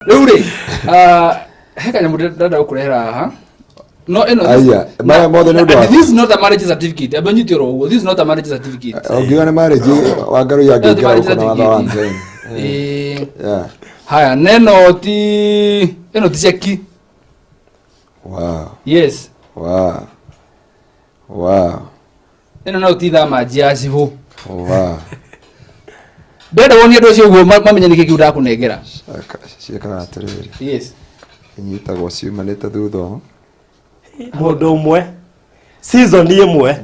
Uri heka nyamu dada ukurehera ha. No, this is not a marriage certificate. This is not a marriage certificate. Ogiona marriage Ngaruiya gigara yeah. Haya neno ti cheki. Wow. Yes. Wow. Wow. No ti da majiaci ho. Wow. Dada woni ndo cio go mamenya niki kiuda kunegera. Ciekara atiriri. Yes. Inyitagwo ciumanite thutho. Mundu umwe. Season imwe.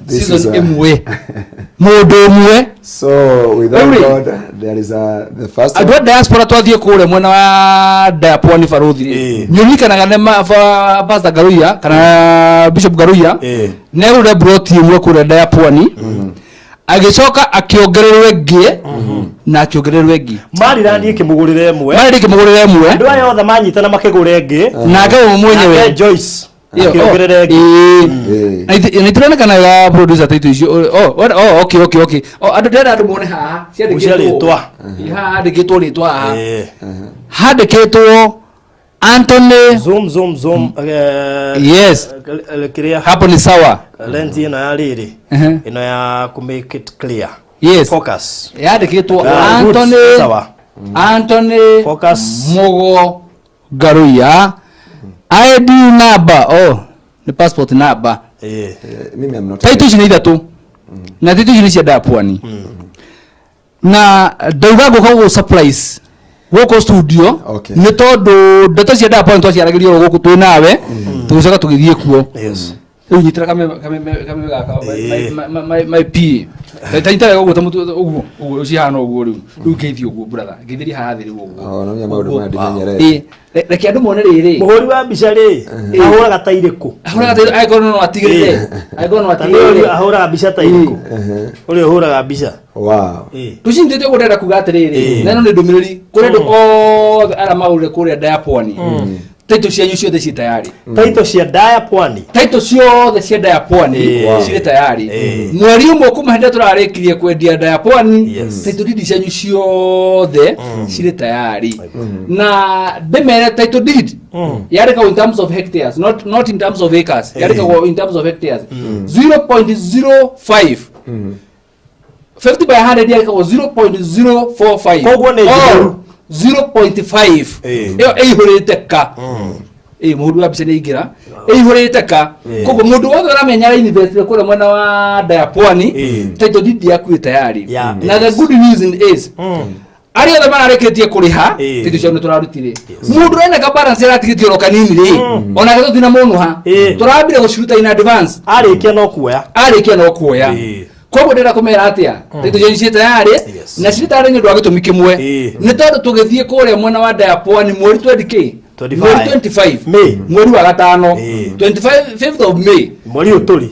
Mundu umwe. So without God there is the first. Adwa diaspora twathie kure mwena wa Diaponi Faruthi. Nyunikanaga ne Pastor Ngaruiya kana Bishop Ngaruiya. Nerude brought imwe kure Diaponi. Agicoka akiongererwe ngie na akiongererwe ngi mari randi ikimugurire emwe andu aya othe manyitana makigure ngi na ngawo mwenyewe Joyce akiongerere ngi ni turonekana ya producer taitu icio okay andu ndera andu muone haha ciandikitwo handikitwo ritwa handikitwo Anthony zoom yes kiria hapo ni sawa lens ino ya riri ino ya to make it clear yes focus yandikitwo Anthony focus Mugo Ngaruiya ID number the passport number mimi am not title ni ithatu na title ni cia Diaponi na ndaugago kwa surprise woko studio ni tondu ndeto cia Diaponi twaciaragirio guku twi nawe tugucoka tugithie kuo yes unyitira kame my P taitara gugu tamutu ugu cihana ugu riu ngeithio ugu brother ngeithiri haha thiri ugu no nya maundu ma ndimenyerere reke andu mone riri muhuri wa mbica ri ahuraga tairiku aikono no atigirire ahuraga mbica tairiku uri ahuraga mbica wow tucindite gutenda kuga atiriri neno ni ndumiriri kuri ndu o ara maure kuri Diaponi taito cianyu ciothe ci tayari taito cia Diaponi ci tayari mweri umwe kuma hende turarikirie kwendia Diaponi taito didi cianyu ciothe ci tayari na demere taito did yareka in terms of hectares not in terms of acres yareka in terms of hectares 0.05 50 by 100 yareka 0.045 kogwo ne 0.5 iyo ihurite ka muhuru wa bicene igira ihurite ka kogo mundu wothe aramenya invest kule mwana wa Diaponi taito didi yaku tayari na the good news is ari othe marareketie kuriha titu cia turarutire mundu ene ka balance ratigitio ro kanini ri ona gato thina munuha turambire guciruta in advance arikia no kuoya kogo ndera kumera atia titu cia ci tayari na ci tayari ndu agitumi kimwe ni tondu tugithie kure mwana wa Diaponi mweri 25 mweri wa gatano 25th of May mweri uturi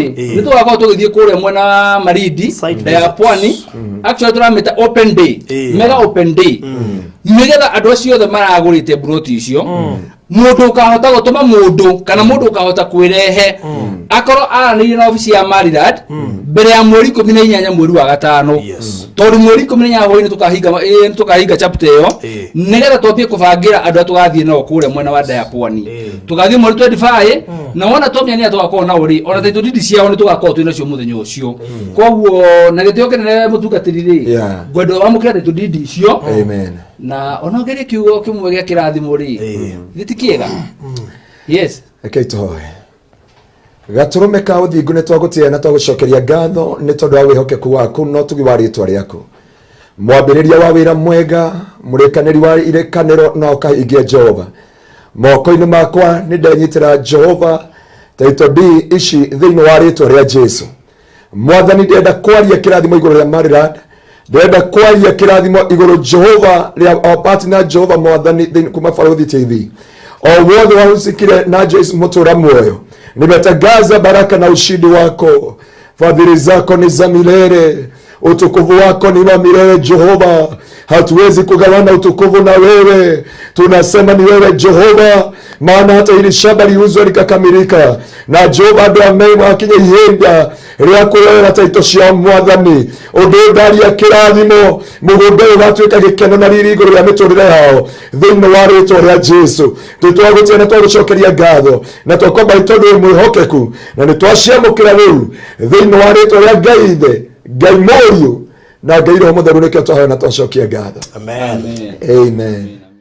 ni tugakao tugithie kure mwana wa Maridi Diaponi actually turameta open day mega open day nigetha andu acio othe maragurite broti icio mundu ukahota gutuma mundu kana mundu ukahota kwirehe akoro aranire na ofisi ya Maryland mbere ya mweri 18 mweri wa gatano tondu mweri 18 hoini tukahinga chapter iyo nigetha twambie kubangira andu tugathie no kure mwena wa Diaponi tugathie mweri 25 na wona twamenya ni atugakona na uri ona taito didi ciao ni tugakona twina cio muthenya ucio koguo na gitio kenene mutungatiriri gwendo wa mukira taito didi cio amen na onogeria kiugo kimwe gya kirathimo ri gitikiega yes ekaitoe gaturume ka uthingu ne twagutia na twagucokeria ngatho ni tondu wa wihokeku waku no tugi wa ritwa riaku mwambiriria wa wira mwega murekaniri wa irekaniro no kahingia Jehova moko-ini makwa ni ndenyitira Jehova taito di ici thiini wa ritwa ria Jesu mwathani ndenda kwaria kirathimo iguru ria Maryland ndenda kwaria kirathimo iguru Jehova ria our partner Jehova mwathani kuma Faruthi TV o wothe wahusikire na Jesu mutura moyo nimetangaza baraka na ushindi wako fadhili zako ni za milele Utukufu wako ni wa milele Jehova. Hatuwezi kugawana utukufu na wewe. Tunasema ni wewe Jehova, maana hata ili shamba liuzwe likakamilika na Jehova andu amei mwakinye ihinda ria kuoera taito cia Mwathani undu ndari ya kirathimo mugunda uyu watuika gikeno na riri iguru ria miturire yao thiini wa ritwa ria Jesu. Tutwagutia na twagucokeria ngatho na twakwamba itondu mwihokeku na nitwaciamukira riu thiini wa ritwa ria Ngai Ithe, Ngai Mũriũ na Ngai Roho Mũtheru, nikio twahoya na twacokia ngatho. Amen. Amen.